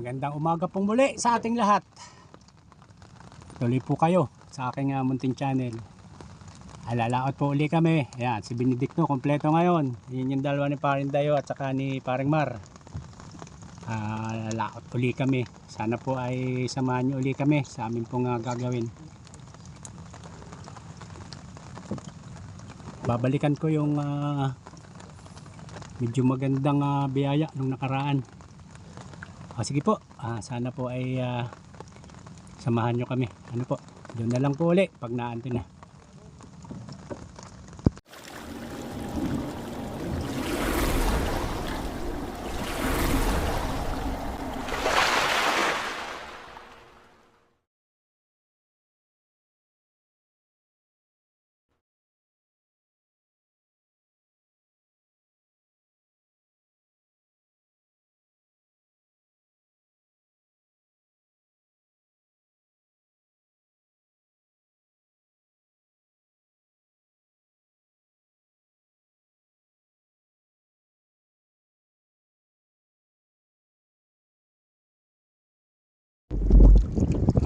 Magandang umaga pong muli sa ating lahat. Tuloy po kayo sa aking munting channel. Alalaot po uli kami. Ayan, si Benedicto kompleto ngayon. Yun yung dalawa ni Paring Dayo at saka ni Paring Mar. Alalaot uli kami. Sana po ay samahan nyo uli kami sa amin pong gagawin. Babalikan ko yung medyo magandang biyaya nung nakaraan. Sige po, sana po ay samahan nyo kami. Ano po, doon na lang po uli pag naanto na.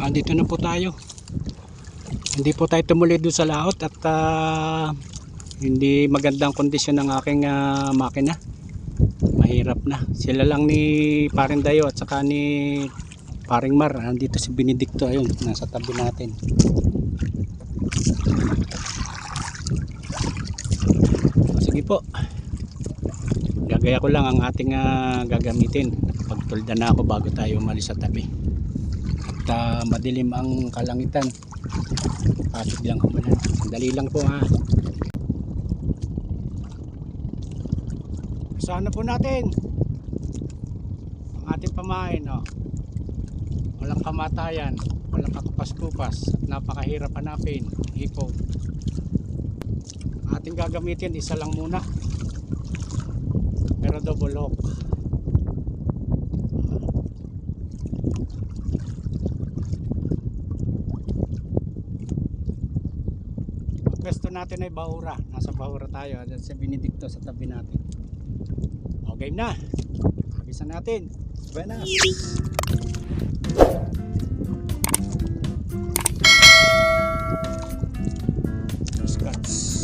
Dito na po tayo. Hindi po tayo tumuloy doon sa laot at hindi magandang kondisyon ng aking makina. Mahirap na. Sila lang ni Paring Dayo at saka ni Paring Mar. Dito si Benedicto, ayun, nasa tabi natin. Sige po. Gagaya ko lang ang ating gagamitin. Pagtulda na ako bago tayo umalis sa tabi. Madilim ang kalangitan. Pasig lang umulan. Dali lang po ha. Sana po natin ang ating pamain. Walang kamatayan, walang kakupas-kupas, napakahirap hanapin. Hipon. Ating gagamitin isa lang muna, pero double hook. Pwesto natin ay bahura. Nasa bahura tayo. Si Benedicto sa tabi natin. O, game na. Agisan natin. Buenas. Scotch.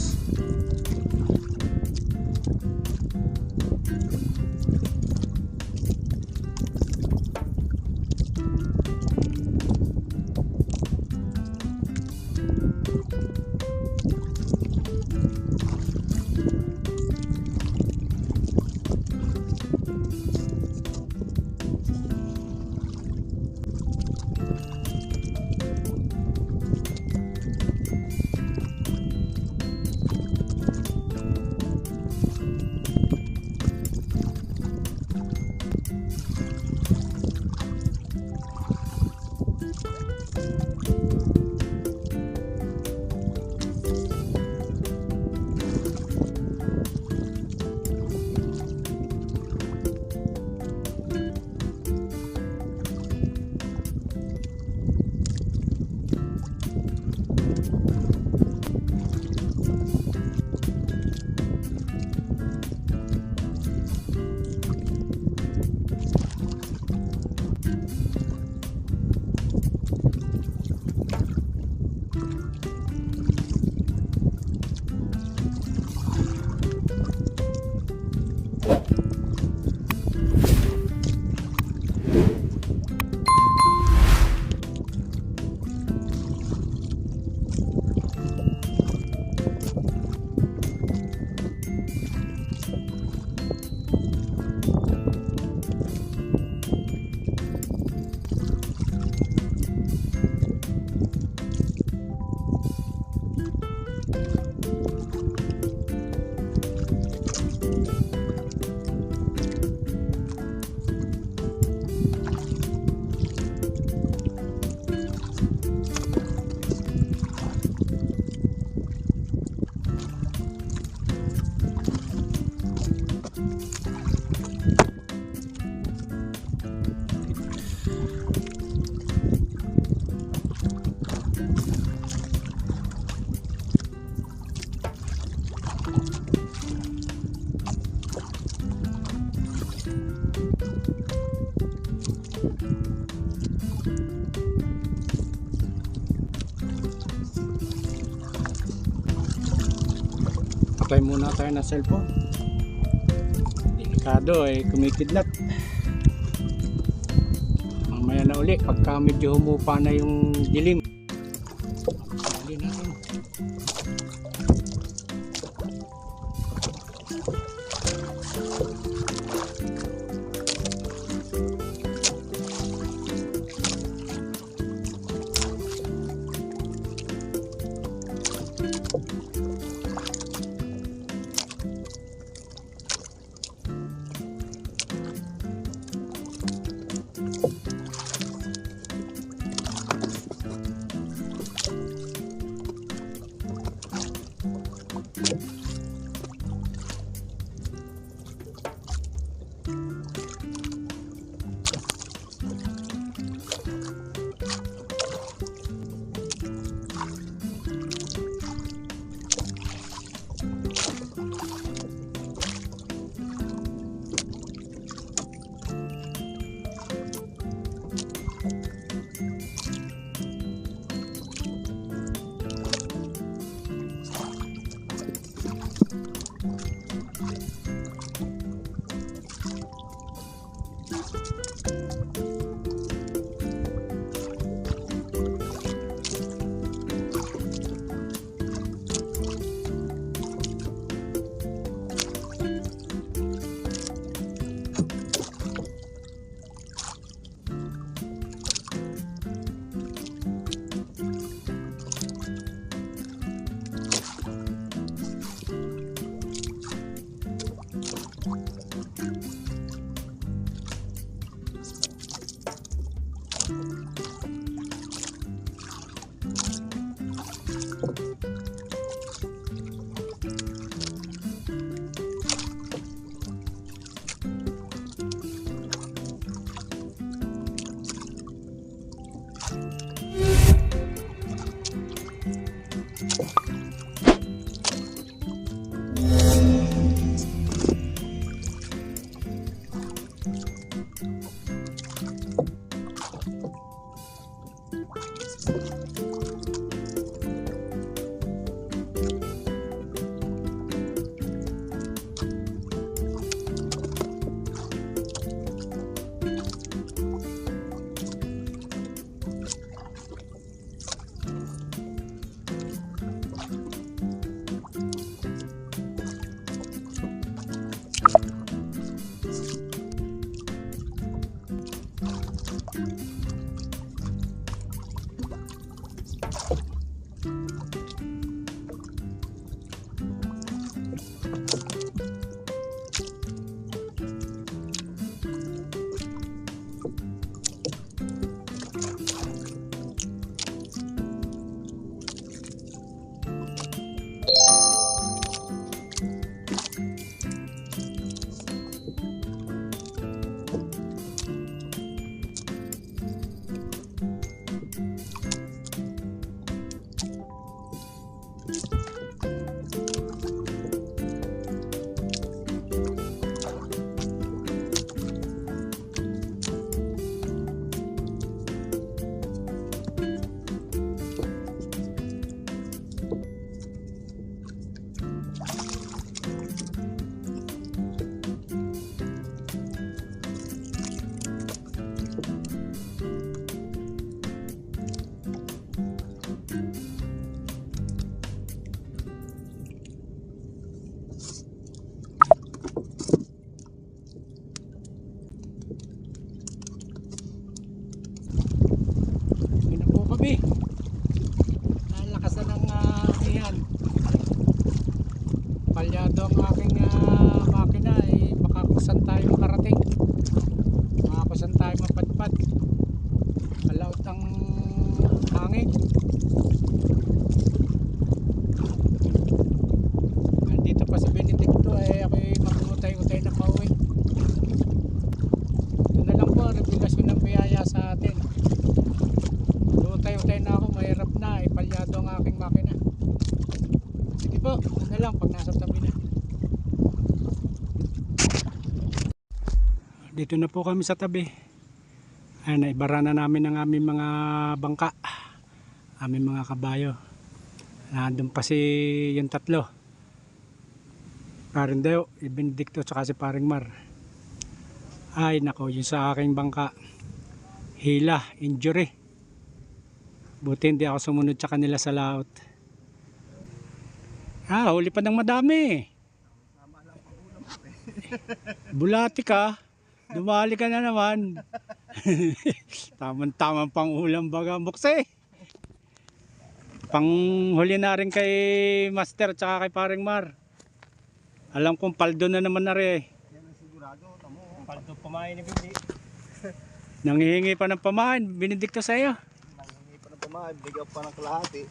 Bantay muna tayo ng cellphone. Delikado ay kumikidlat. Mamaya na uli pagka medyo humupa na yung dilim. Huli natin. Gabi. Lakas na ng iyan. Palyado ang aking makina baka kusan tayo makarating. Makakusan tayo mapadpad. Kalaot ang hangin. Nandito pa si Benedicto ako'y mag-utay-utay na pauwi. Ito na lang po, revelasyon ng biyaya sa atin. Utay-utay na ako, mahirap na, palyado ang aking makina. Sige po, na lang pag nasa tabi na. Dito na po kami sa tabi. Naibara na namin ang aming mga bangka, aming mga kabayo. Nandun pa si yung tatlo. Paring Deo, Benedicto, tsaka si Paring Mar. Ay nako, yung sa aking bangka, hila, injury. Buti hindi ako sumunod sa kanila sa laot. Huli pa ng madami. Bulati ka, dumali ka na naman. Tamang-tamang pang ulam baga, bukse. Panghuli na rin kay Master tsaka kay Paring Mar. Alam kong paldo na naman na rin. Yan ang sigurado, tamo. Paldo pamain ni Bindi. Nanghihingi pa ng pamain, Benedicto sa iyo. Nanghingi pa ng pamahay, bigyan pa ng kalahati.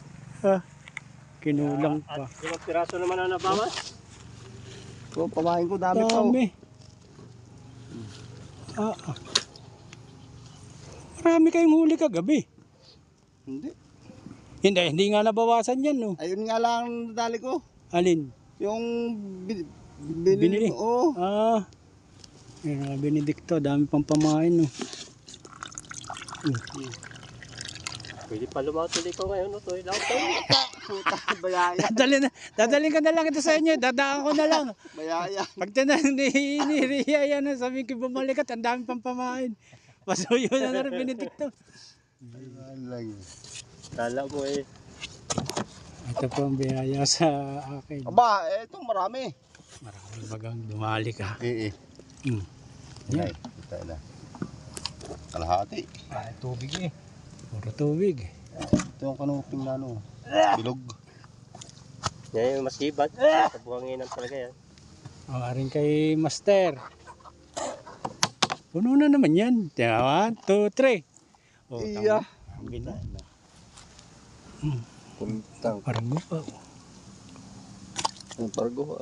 Kinulang At pa. 5 piraso naman ang nabawas. So, pamahin ko dami pa. Dami. Marami kayong huli kagabi. Hindi. Hindi nga nabawasan yan, no? Ayun nga lang dali ko. Alin? Yung Binili? Oo. Yan, Benedicto, dami pang pamain, no? Pwede pa lumatuloy ko ngayon. No? Toy, lahat tayo. Puta, bayaya. Dadalhin ka na lang ito sa inyo, dadaan ko na lang. Bayaya. Pag tinanong ni Ria yan, sabihin ko bumalik at ang dami pang pamain. Pasuyo na rin, Benedicto. Kala mo eh. Ito po ang biyaya sa akin. Aba, eto marami. Maraming bagang dumali ka. Yan. Ito na. Kalahati. Tubig eh. Puro tubig. Ito yung kanuping na ano. Bilog. Yan yung mas hibat. Sa buhanginan talaga yan. Aring kay Master. Puno na naman yan. 1, 2, 3. Iya. Ang bina. Puntang. Parang gupa. Ang pargo.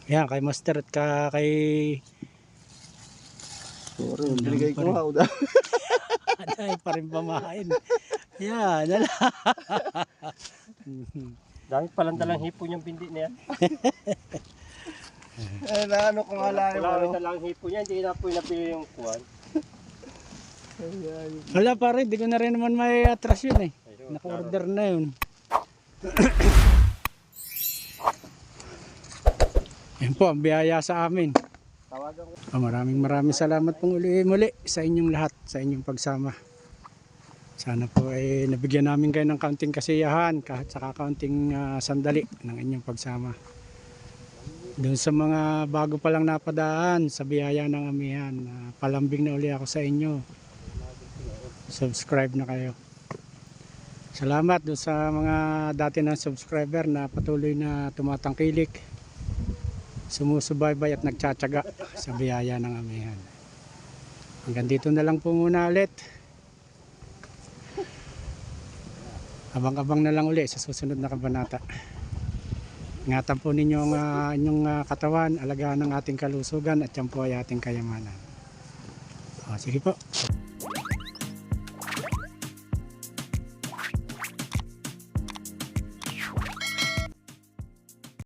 Yan, kay Master at kay... Binigay ko nga. Aday, pa rin pamain. Yan, dala. Dami palang dalang hipo niyang Bindi na yan. Na ano ko nga lang. Wala dalang hipo niya. Hindi na po napili yung kuwan. Wala pare, di ko na rin naman may atras yun eh. Naka-order na yun. Yan po, ang biyaya sa amin. Maraming salamat pong muli sa inyong lahat, sa inyong pagsama. Sana po ay nabigyan namin kayo ng kaunting kasiyahan, kahit saka kaunting sandali ng inyong pagsama. Doon sa mga bago pa lang napadaan sa biyaya ng amihan, palambing na uli ako sa inyo. Subscribe na kayo. Salamat doon sa mga dati ng subscriber na patuloy na tumatangkilik, sumusubaybay at nagtsatsaga sa biyaya ng amihan. Hanggang dito na lang po muna ulit. Abang-abang na lang uli sa susunod na kabanata. Ingatan po ninyo ang inyong katawan, alagaan ng ating kalusugan at yan po ay ating kayamanan. Sige po.